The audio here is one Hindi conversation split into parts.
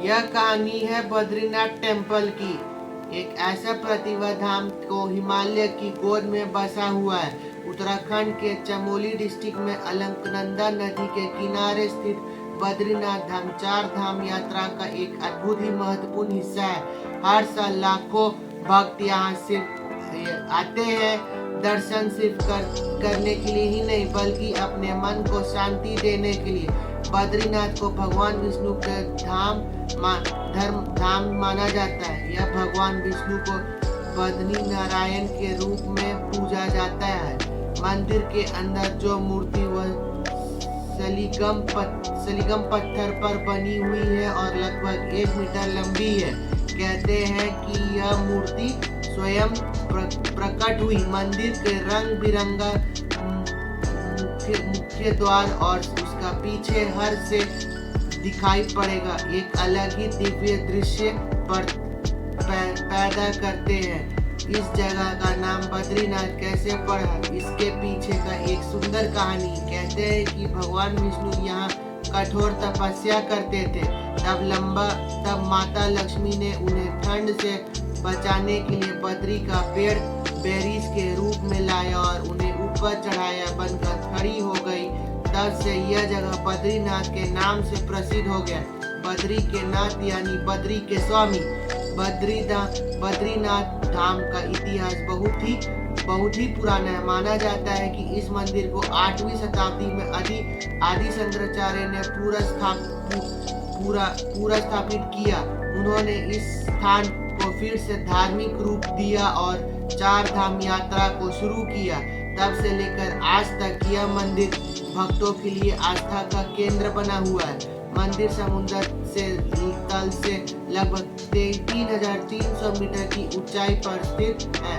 यह कहानी है बद्रीनाथ टेम्पल की। एक ऐसा प्रतिभा धाम को हिमालय की गोद में बसा हुआ है। उत्तराखंड के चमोली डिस्ट्रिक्ट में अलकनंदा नदी के किनारे स्थित बद्रीनाथ धाम चार धाम यात्रा का एक अद्भुत ही महत्वपूर्ण हिस्सा है। हर साल लाखों भक्त यहाँ सिर्फ आते हैं दर्शन सिर्फ करने के लिए ही नहीं, बल्कि अपने मन को शांति देने के लिए। बद्रीनाथ को भगवान विष्णु के धर्म धाम माना जाता है। यह भगवान विष्णु को बद्री नारायण के रूप में पूजा जाता है। मंदिर के अंदर जो मूर्ति वह सलीगम पत्थर पर बनी हुई है और लगभग 1 मीटर लंबी है। कहते हैं कि यह मूर्ति स्वयं प्रकट हुई। मंदिर के रंग बिरंगा मुख्य द्वार और उसका पीछे हर से दिखाई पड़ेगा एक अलग ही दिव्य दृश्य पैदा करते हैं। इस जगह का नाम बद्रीनाथ कैसे पड़ा, इसके पीछे का एक सुंदर कहानी। कहते हैं कि भगवान विष्णु यहाँ कठोर तपस्या करते थे। तब माता लक्ष्मी ने उन्हें ठंड से बचाने के लिए बद्री का पेड़ बेरीज के रूप में लाया और उन्हें ऊपर चढ़ाया, बनकर खड़ी हो गई। तब से यह जगह बद्रीनाथ के नाम से प्रसिद्ध हो गया। बद्री के नाथ यानी बद्री के स्वामी। बद्रीनाथ धाम का इतिहास बहुत ही पुराना है। माना जाता है कि इस मंदिर को 8वीं शताब्दी में आदि शंकराचार्य ने पूरा स्थापित किया। उन्होंने इस स्थान को फिर से धार्मिक रूप दिया और चार धाम यात्रा को शुरू किया। तब से लेकर आज तक यह मंदिर भक्तों के लिए आस्था का केंद्र बना हुआ है। मंदिर समुद्र से तल से लगभग 3300 मीटर की ऊंचाई पर स्थित है।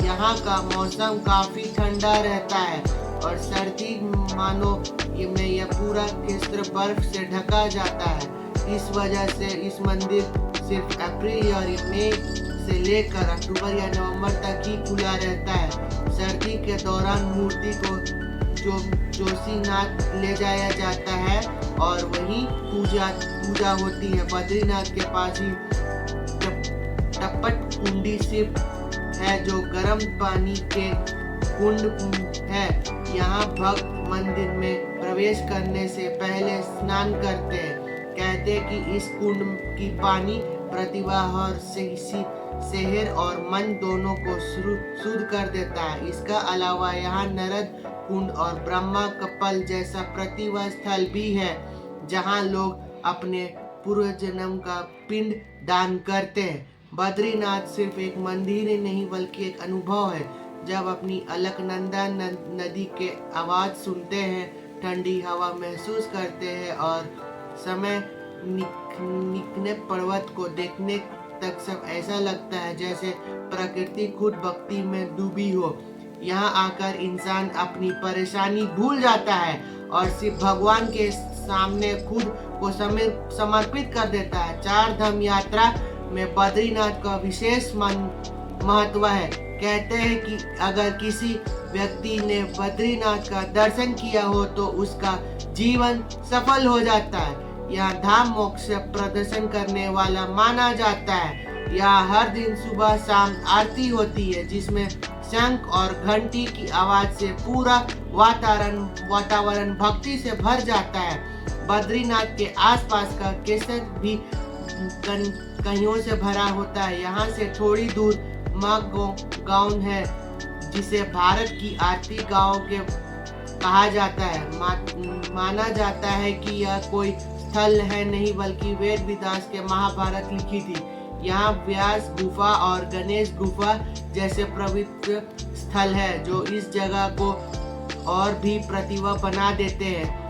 यहाँ का मौसम काफी ठंडा रहता है और सर्दी में यह पूरा क्षेत्र बर्फ से ढका जाता है। इस वजह से इस मंदिर सिर्फ अप्रैल और मई से लेकर अक्टूबर या नवंबर तक ही खुला रहता है। सर्दी के दौरान मूर्ति को जोशीनाथ ले जाया जाता है और वहीं पूजा होती है। बद्रीनाथ के पास ही टपट कुंडी शिव है जो गर्म पानी के कुंड है। यहाँ भक्त मंदिर में प्रवेश करने से पहले स्नान करते हैं। कहते हैं कि इस कुंड की पानी प्रतिभा और शहर और मन दोनों को शुद्ध कर देता है। इसका अलावा यहाँ नरद कुंड और ब्रह्मा कपल जैसा प्रतिभा स्थल भी है, जहाँ लोग अपने पूर्व जन्म का पिंड दान करते हैं। बद्रीनाथ सिर्फ एक मंदिर ही नहीं बल्कि एक अनुभव है। जब अपनी अलकनंदा नदी के आवाज सुनते हैं, ठंडी हवा महसूस करते हैं और समय निकने पर्वत को देखने तक सब ऐसा लगता है जैसे प्रकृति खुद भक्ति में डूबी हो। यहाँ आकर इंसान अपनी परेशानी भूल जाता है और सिर्फ भगवान के सामने खुद को समर्पित कर देता है। चार धाम यात्रा में बद्रीनाथ का विशेष महत्व है। कहते हैं कि अगर किसी व्यक्ति ने बद्रीनाथ का दर्शन किया हो तो उसका जीवन सफल हो जाता है। यह धाम मोक्ष प्रदर्शन करने वाला माना जाता है। यहाँ हर दिन सुबह शाम आरती होती है, जिसमें शंख और घंटी की आवाज से पूरा वातावरण भक्ति से भर जाता है। बद्रीनाथ के आसपास का क्षेत्र भी कहियों से भरा होता है। यहाँ से थोड़ी दूर माँ गांव है, जिसे भारत की आरती गांव के कहा जाता है। माना जाता है कि यह कोई स्थल है नहीं बल्कि वेद व्यास के महाभारत लिखी थी। यहाँ व्यास गुफा और गणेश गुफा जैसे पवित्र स्थल है जो इस जगह को और भी प्रतिभा बना देते हैं।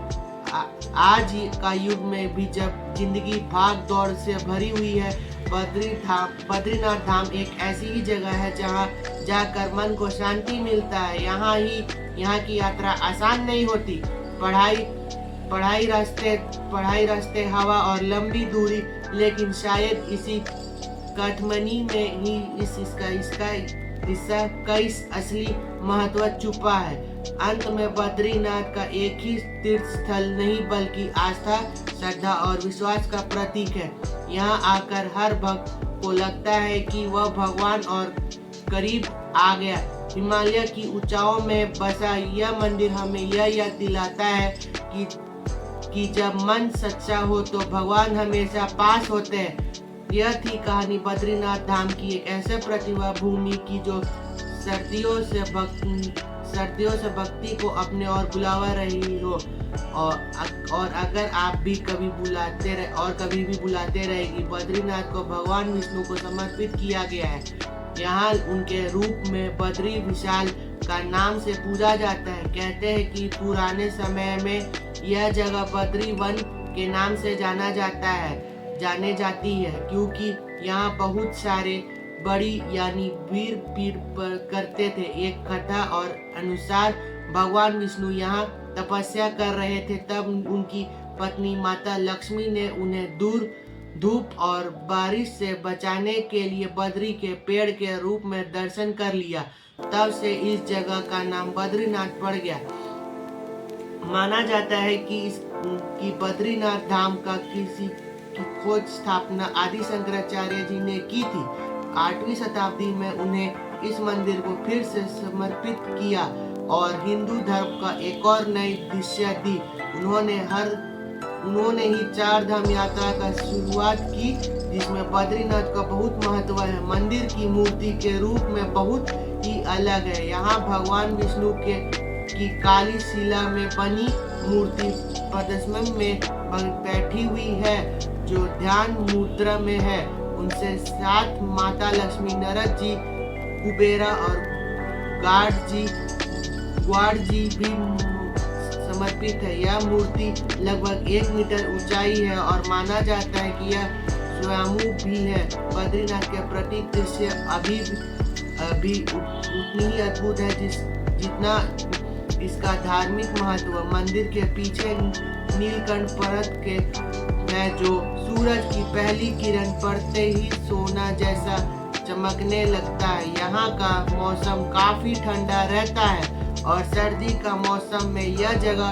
आज का युग में भी जब जिंदगी भाग दौड़ से भरी हुई है, बद्रीनाथ धाम एक ऐसी ही जगह है जहाँ जाकर मन को शांति मिलता है। यहाँ की यात्रा आसान नहीं होती। पढ़ाई रास्ते हवा और लंबी दूरी, लेकिन शायद इसी कठमनी में ही इसका हिस्सा कई असली महत्व छुपा है। अंत में बद्रीनाथ का एक ही तीर्थ स्थल नहीं बल्कि आस्था, श्रद्धा और विश्वास का प्रतीक है। यहाँ आकर हर भक्त को लगता है कि वह भगवान और करीब आ गया। हिमालय की ऊंचाइयों में बसा यह मंदिर हमें यह याद दिलाता है कि जब मन सच्चा हो तो भगवान हमेशा पास होते हैं। यह थी कहानी बद्रीनाथ धाम की, एक ऐसे प्रतिभा भूमि की जो सर्दियों से भक्ति को अपने ओर बुलावा रही हो और अगर आप भी कभी भी बुलाते रहेगी। बद्रीनाथ को भगवान विष्णु को समर्पित किया गया है। यहाँ उनके रूप में बद्री विशाल का नाम से पूजा जाता है। कहते हैं कि पुराने समय में यह जगह बद्री वन के नाम से जाने जाती है क्योंकि यहाँ बहुत सारे बड़ी यानी वीर पीर करते थे। एक कथा और अनुसार भगवान विष्णु यहाँ तपस्या कर रहे थे, तब उनकी पत्नी माता लक्ष्मी ने उन्हें धूप और बारिश से बचाने के लिए बद्री के पेड़ के रूप में दर्शन कर लिया। तब से इस जगह का नाम बद्रीनाथ पड़ गया। माना जाता है कि बद्रीनाथ धाम का की खोज स्थापना आदि शंकराचार्य जी ने की थी। 8वीं शताब्दी में उन्हें इस मंदिर को फिर से समर्पित किया और हिंदू धर्म का एक और नई दिशा दी। उन्होंने ही 4 धाम यात्रा का शुरुआत की, जिसमें बद्रीनाथ का बहुत महत्व है। मंदिर की मूर्ति के रूप में बहुत ही अलग है। यहाँ भगवान विष्णु की काली शिला में बनी मूर्ति पद्म में बैठी हुई है, जो ध्यान मुद्रा में है। उनसे साथ माता लक्ष्मी, नारद जी, कुबेरा और ग्वाड़ जी भी समर्पित है। यह मूर्ति लगभग 1 मीटर ऊंचाई है और माना जाता है कि यह स्वयंभू भी है। बद्रीनाथ के प्रतीक दृश्य अभी उतनी ही अद्भुत है जितना इसका धार्मिक महत्व। मंदिर के पीछे नीलकंठ पर्वत के है जो सूरज की पहली किरण पड़ते ही सोना जैसा चमकने लगता है। यहाँ का मौसम काफी ठंडा रहता है और सर्दी का मौसम में यह जगह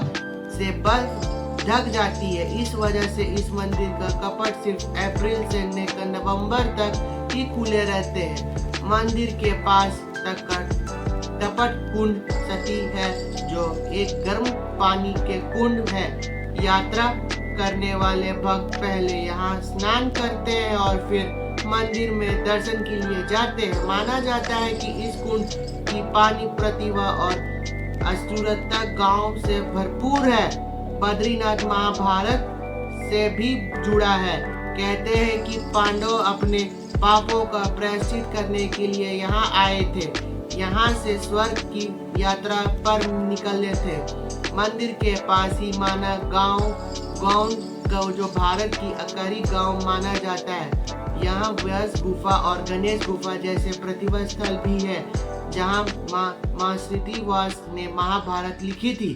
से बर्फ ढक जाती है। इस वजह से इस मंदिर का कपाट सिर्फ अप्रैल से लेकर नवंबर तक ही खुले रहते हैं। मंदिर के पास तपट कुंड सती है, जो एक गर्म पानी के कुंड है। यात्रा करने वाले भक्त पहले यहाँ स्नान करते हैं और फिर मंदिर में दर्शन के लिए जाते हैं। माना जाता है कि इस कुंड की पानी प्रतिभा और अस्तुरता गांव से भरपूर है। बद्रीनाथ महाभारत से भी जुड़ा है। कहते हैं कि पांडव अपने पापों का प्रायश्चित करने के लिए यहाँ आए थे, यहाँ से स्वर्ग की यात्रा पर निकले थे। मंदिर के पास ही माना गांव जो भारत की आखिरी गांव माना जाता है। यहाँ व्यास गुफा और गणेश गुफा जैसे प्रतिभा स्थल भी है, जहाँ माँ स्थितिवास ने महाभारत लिखी थी।